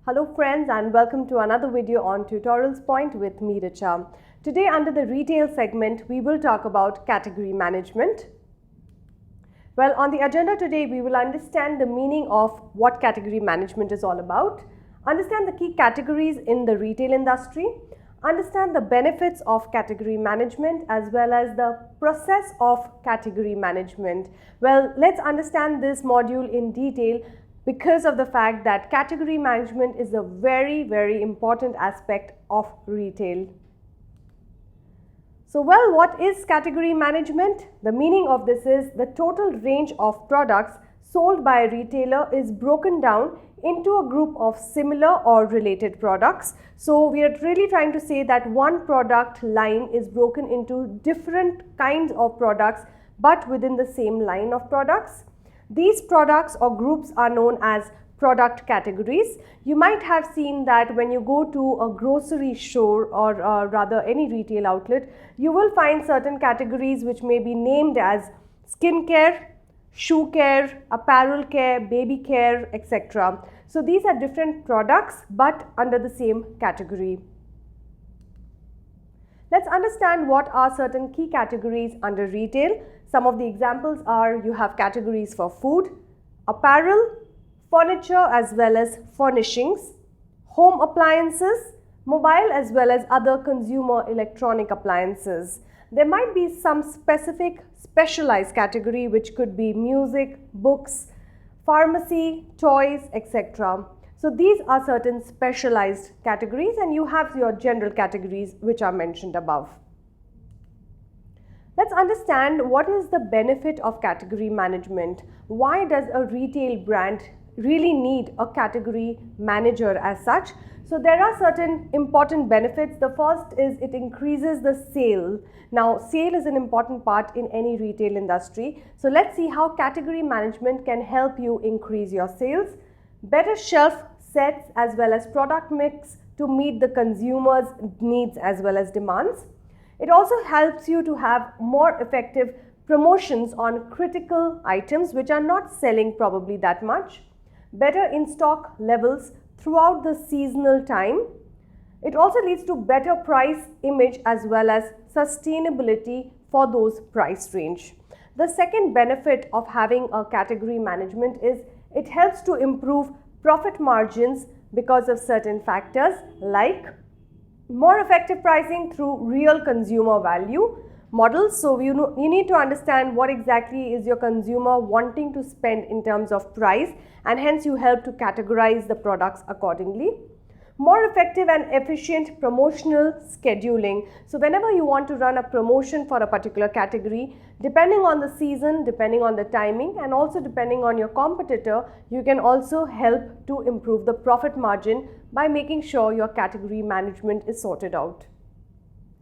Hello friends and welcome to another video on Tutorialspoint with me, Richa. Today under the retail segment, we will talk about category management. Well, on the agenda today, we will understand the meaning of what category management is all about, understand the key categories in the retail industry, understand the benefits of category management as well as the process of category management. Well, let's understand this module in detail because of the fact that category management is a very important aspect of retail. So, well, what is category management? The meaning of this is the total range of products sold by a retailer is broken down into a group of similar or related products. So, we are really trying to say that one product line is broken into different kinds of products but within the same line of products. These products or groups are known as product categories. You might have seen that when you go to a grocery store or rather any retail outlet, you will find certain categories which may be named as skincare, shoe care, apparel care, baby care, etc. So these are different products but under the same category. Let's understand what are certain key categories under retail. Some of the examples are you have categories for food, apparel, furniture as well as furnishings, home appliances, mobile as well as other consumer electronic appliances. There might be some specialized category which could be music, books, pharmacy, toys, etc. So these are certain specialized categories and you have your general categories which are mentioned above. Let's understand what is the benefit of category management. Why does a retail brand really need a category manager as such? So there are certain important benefits. The first is it increases the sale. Now sale is an important part in any retail industry. So let's see how category management can help you increase your sales. Better shelf sets as well as product mix to meet the consumer's needs as well as demands. It also helps you to have more effective promotions on critical items which are not selling probably that much. Better in-stock levels throughout the seasonal time. It also leads to better price image as well as sustainability for those price range. The second benefit of having a category management is it helps to improve profit margins because of certain factors like more effective pricing through real consumer value models. So you need to understand what exactly is your consumer wanting to spend in terms of price, and hence you help to categorize the products accordingly. More effective and efficient promotional scheduling. So whenever you want to run a promotion for a particular category, depending on the season, depending on the timing and also depending on your competitor, you can also help to improve the profit margin by making sure your category management is sorted out.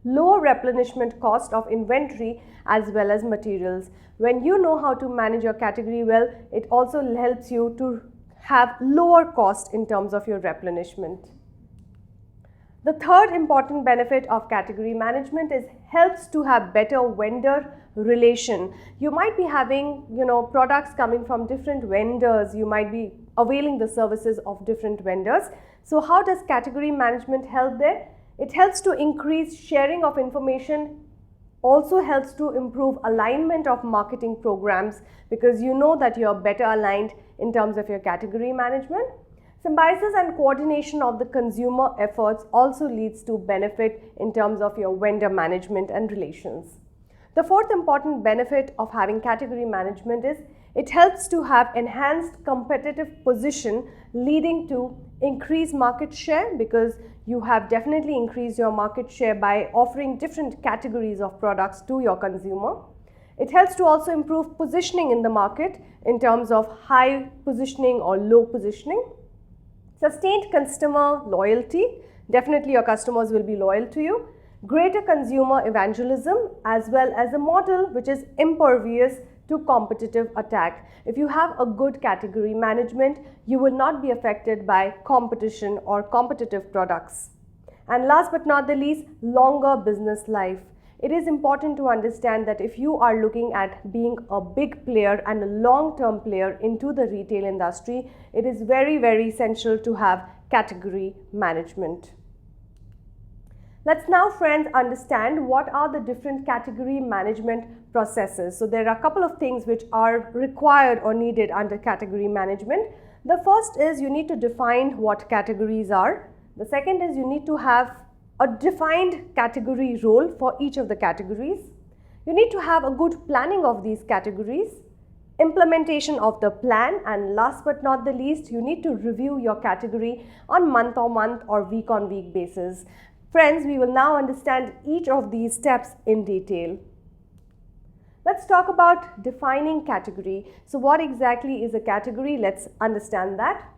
Lower replenishment cost of inventory as well as materials. When you know how to manage your category well, it also helps you to have lower cost in terms of your replenishment. The third important benefit of category management is helps to have better vendor relation. You might be having, products coming from different vendors. You might be availing the services of different vendors. So how does category management help there? It helps to increase sharing of information, also helps to improve alignment of marketing programs because you know that you are better aligned in terms of your category management. Symbiosis and coordination of the consumer efforts also leads to benefit in terms of your vendor management and relations. The fourth important benefit of having category management is it helps to have enhanced competitive position leading to increased market share because you have definitely increased your market share by offering different categories of products to your consumer. It helps to also improve positioning in the market in terms of high positioning or low positioning. Sustained customer loyalty, definitely your customers will be loyal to you. Greater consumer evangelism as well as a model which is impervious to competitive attack. If you have a good category management, you will not be affected by competition or competitive products. And last but not the least, longer business life. It is important to understand that if you are looking at being a big player and a long-term player into the retail industry, it is very, very essential to have category management. Let's now, friends, understand what are the different category management processes. So there are a couple of things which are required or needed under category management. The first is you need to define what categories are. The second is you need to have a defined category role for each of the categories. You need to have a good planning of these categories, implementation of the plan, and last but not the least, you need to review your category on month-on-month or week-on-week basis. Friends, we will now understand each of these steps in detail. Let's talk about defining category. So what exactly is a category? Let's understand that.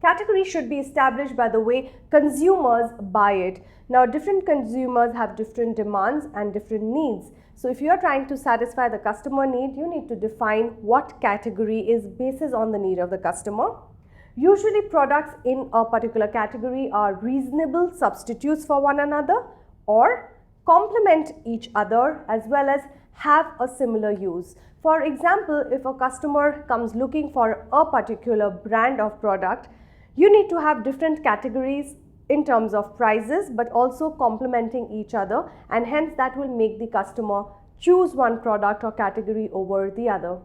Category should be established by the way consumers buy it. Now, different consumers have different demands and different needs. So if you are trying to satisfy the customer need, you need to define what category is based on the need of the customer. Usually products in a particular category are reasonable substitutes for one another or complement each other as well as have a similar use. For example, if a customer comes looking for a particular brand of product, you need to have different categories in terms of prices but also complementing each other, and hence that will make the customer choose one product or category over the other.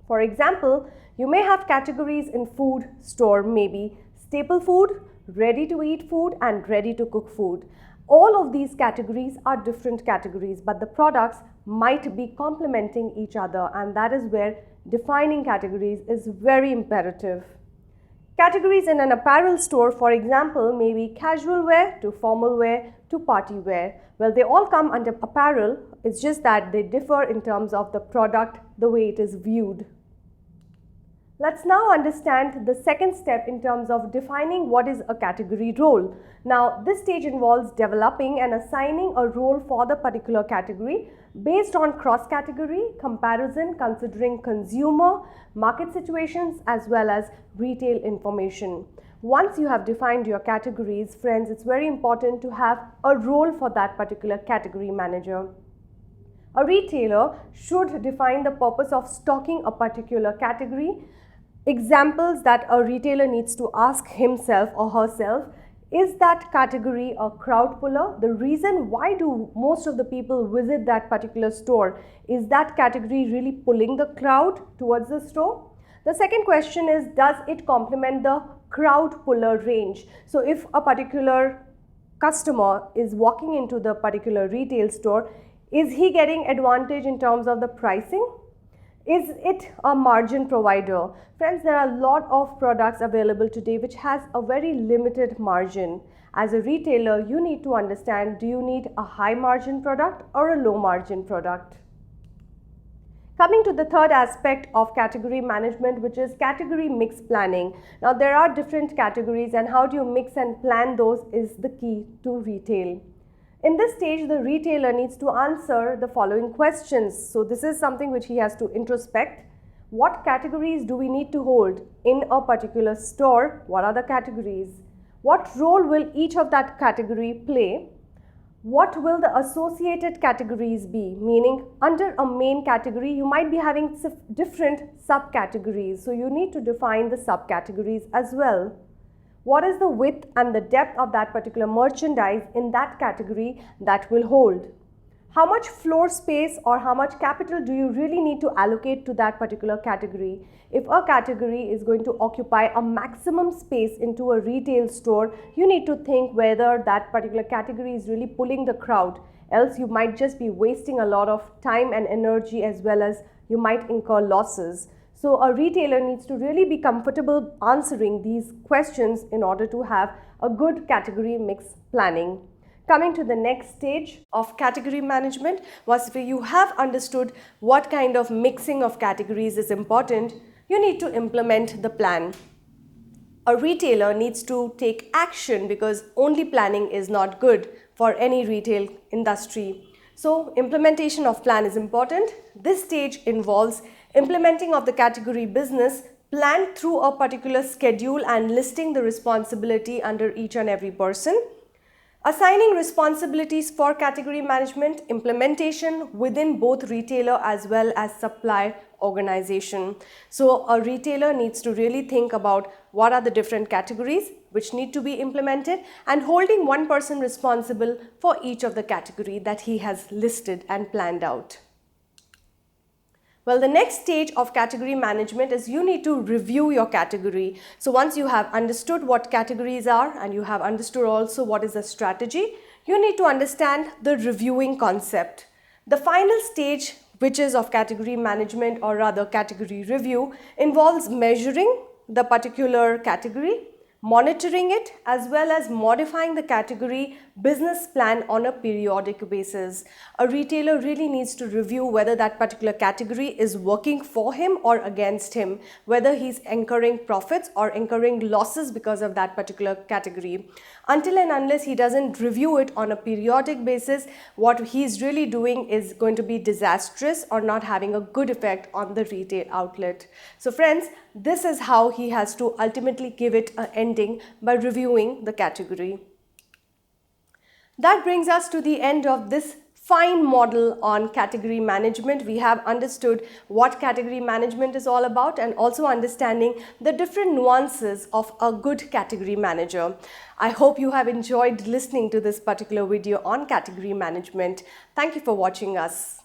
For example, you may have categories in food store, maybe staple food, ready to eat food and ready to cook food. All of these categories are different categories, but the products might be complementing each other, and that is where defining categories is very imperative. Categories in an apparel store, for example, may be casual wear to formal wear to party wear. Well, they all come under apparel, it's just that they differ in terms of the product, the way it is viewed. Let's now understand the second step in terms of defining what is a category role. Now, this stage involves developing and assigning a role for the particular category based on cross-category comparison considering consumer, market situations as well as retail information. Once you have defined your categories, friends, it's very important to have a role for that particular category manager. A retailer should define the purpose of stocking a particular category. Examples that a retailer needs to ask himself or herself: is that category a crowd puller? The reason why do most of the people visit that particular store, is that category really pulling the crowd towards the store? The second question is, does it complement the crowd puller range? So if a particular customer is walking into the particular retail store, is he getting advantage in terms of the pricing? Is it a margin provider? Friends, there are a lot of products available today which has a very limited margin. As a retailer, you need to understand, do you need a high margin product or a low margin product? Coming to the third aspect of category management, which is category mix planning. Now, there are different categories, and how do you mix and plan those is the key to retail. In this stage, the retailer needs to answer the following questions. So this is something which he has to introspect. What categories do we need to hold in a particular store? What are the categories? What role will each of that category play? What will the associated categories be? Meaning, under a main category, you might be having different subcategories. So you need to define the subcategories as well. What is the width and the depth of that particular merchandise in that category that will hold? How much floor space or how much capital do you really need to allocate to that particular category? If a category is going to occupy a maximum space into a retail store, you need to think whether that particular category is really pulling the crowd. Else you might just be wasting a lot of time and energy, as well as you might incur losses. So a retailer needs to really be comfortable answering these questions in order to have a good category mix planning. Coming to the next stage of category management, once you have understood what kind of mixing of categories is important, you need to implement the plan. A retailer needs to take action because only planning is not good for any retail industry. So implementation of plan is important. This stage involves implementing of the category business plan through a particular schedule and listing the responsibility under each and every person. Assigning responsibilities for category management, implementation within both retailer as well as supply organization. So a retailer needs to really think about what are the different categories, which need to be implemented, and holding one person responsible for each of the category that he has listed and planned out. Well, the next stage of category management is you need to review your category. So once you have understood what categories are and you have understood also what is the strategy, you need to understand the reviewing concept. The final stage, which is of category management or rather category review, involves measuring the particular category, monitoring it, as well as modifying the category business plan on a periodic basis. A retailer really needs to review whether that particular category is working for him or against him, whether he's incurring profits or incurring losses because of that particular category. Until and unless he doesn't review it on a periodic basis, what he's really doing is going to be disastrous or not having a good effect on the retail outlet. So friends, this is how he has to ultimately give it an ending by reviewing the category. That brings us to the end of this fine model on category management. We have understood what category management is all about and also understanding the different nuances of a good category manager. I hope you have enjoyed listening to this particular video on category management. Thank you for watching us.